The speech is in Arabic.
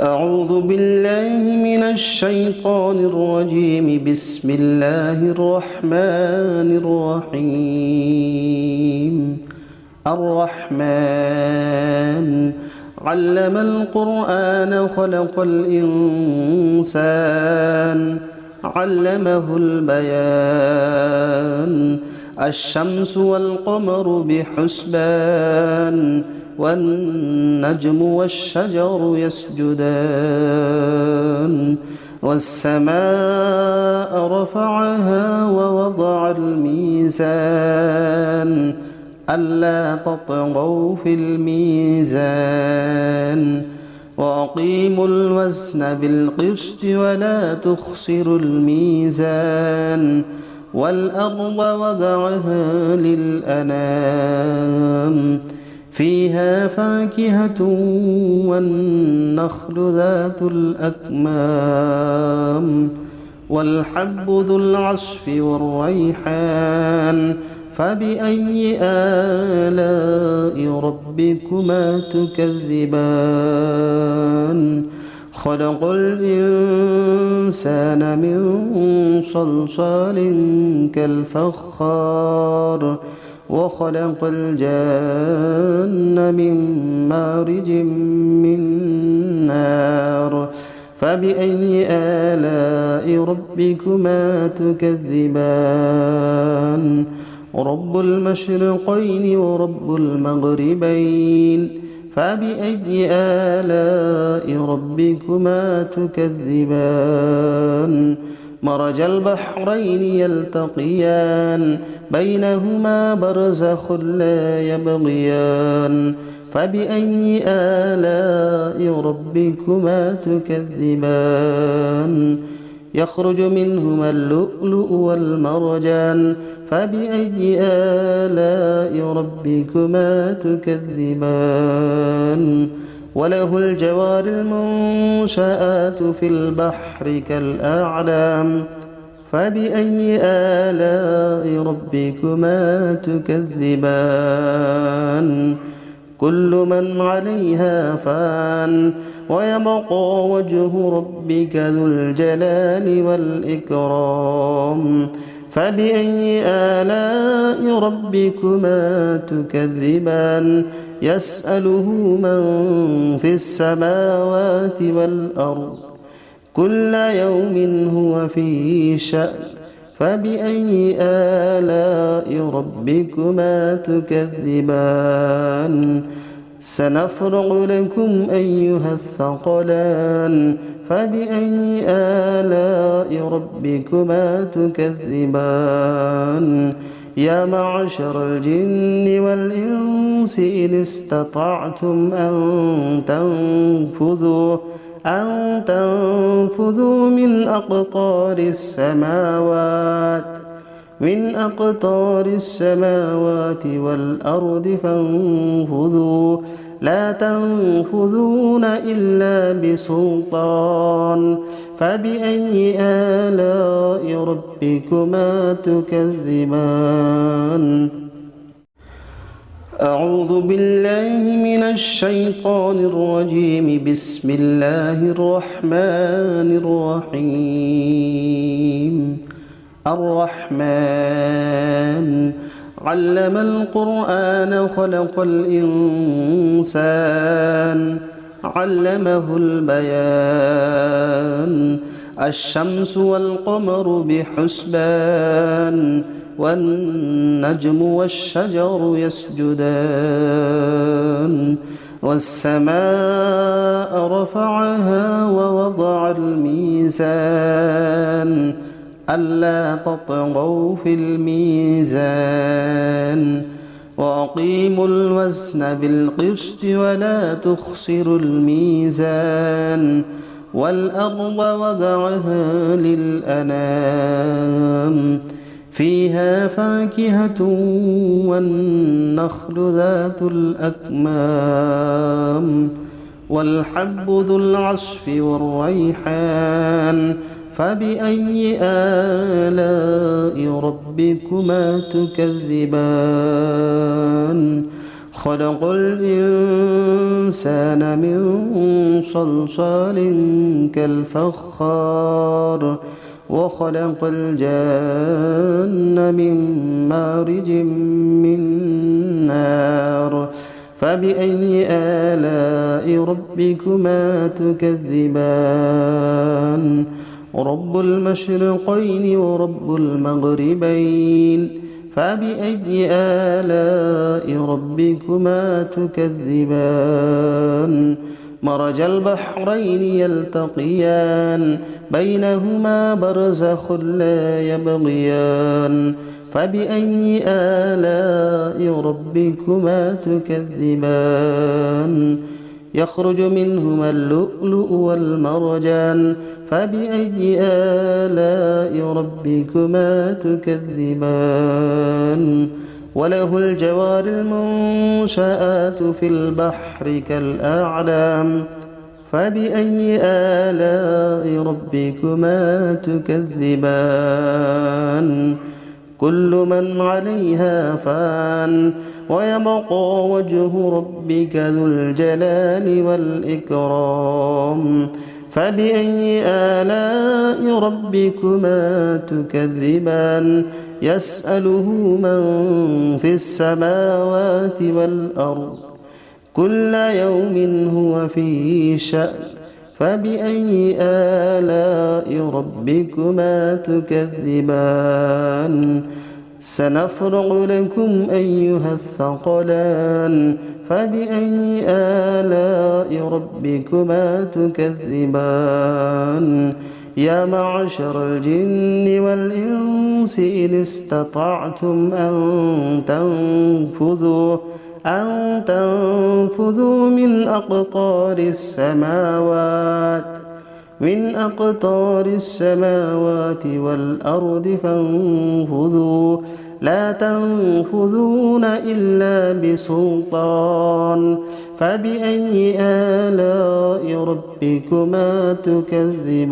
أعوذ بالله من الشيطان الرجيم. بسم الله الرحمن الرحيم. الرحمن علم القرآن خلق الإنسان علمه البيان. الشمس والقمر بحسبان والنجم والشجر يسجدان. والسماء رفعها ووضع الميزان ألا تطغوا في الميزان وأقيموا الوزن بالقسط ولا تخسروا الميزان. والأرض وضعها للأنام فيها فاكهة والنخل ذات الأكمام والحب ذو العصف والريحان. فبأي آلاء ربكما تكذبان؟ خلق الإنسان من صلصال كالفخار وخلق الجن من مارج من نار. فبأي آلاء ربكما تكذبان؟ رب المشرقين ورب المغربين. فبأي آلاء ربكما تكذبان؟ مرج البحرين يلتقيان بينهما برزخ لا يبغيان. فبأي آلاء ربكما تكذبان؟ يخرج منهما اللؤلؤ والمرجان. فبأي آلاء ربكما تكذبان؟ وله الجوار المنشآت في البحر كالأعلام. فبأي آلاء ربكما تكذبان؟ كل من عليها فان ويبقى وجه ربك ذو الجلال والإكرام. فبأي آلاء ربكما تكذبان؟ يسأله من في السماوات والأرض كل يوم هو في شأن. فبأي آلاء ربكما تكذبان؟ سنفرغ لكم أيها الثقلان. فبأي آلاء ربكما تكذبان؟ يا معشر الجن والإنس إن استطعتم أن تنفذوا من أقطار السماوات والأرض فانفذوا لا تنفذون إلا بسلطان. فبأي آلاء ربكما تكذبان؟ أعوذ بالله من الشيطان الرجيم. بسم الله الرحمن الرحيم. الرحمن علم القرآن خلق الإنسان علمه البيان. الشمس والقمر بحسبان والنجم والشجر يسجدان. والسماء رفعها ووضع الميزان ألا تطغوا في الميزان وأقيموا الوزن بالقسط ولا تخسروا الميزان. والأرض وضعها للأنام فيها فاكهة والنخل ذات الأكمام والحب ذو العصف والريحان. فبأي آلاء ربكما تكذبان؟ خلق الإنسان من صلصال كالفخار وخلق الجن من مارج من نار فبأي آلاء ربكما تكذبان رب المشرقين ورب المغربين فبأي آلاء ربكما تكذبان مرج البحرين يلتقيان بينهما برزخ لا يبغيان فبأي آلاء ربكما تكذبان يخرج منهما اللؤلؤ والمرجان فبأي آلاء ربكما تكذبان وله الجوار المنشآت في البحر كالأعلام فبأي آلاء ربكما تكذبان كل من عليها فان ويبقى وجه ربك ذو الجلال والإكرام فبأي آلاء ربكما تكذبان يسأله من في السماوات والأرض كل يوم هو في شأن فبأي آلاء ربكما تكذبان سنفرغ لكم أيها الثقلان فبأي آلاء ربكما تكذبان يا معشر الجن والإنس إن استطعتم أن تنفذوا من أقطار السماوات والأرض فانفذوا لا تنفذون إلا بسلطان فبأي آلاء ربكما تكذبان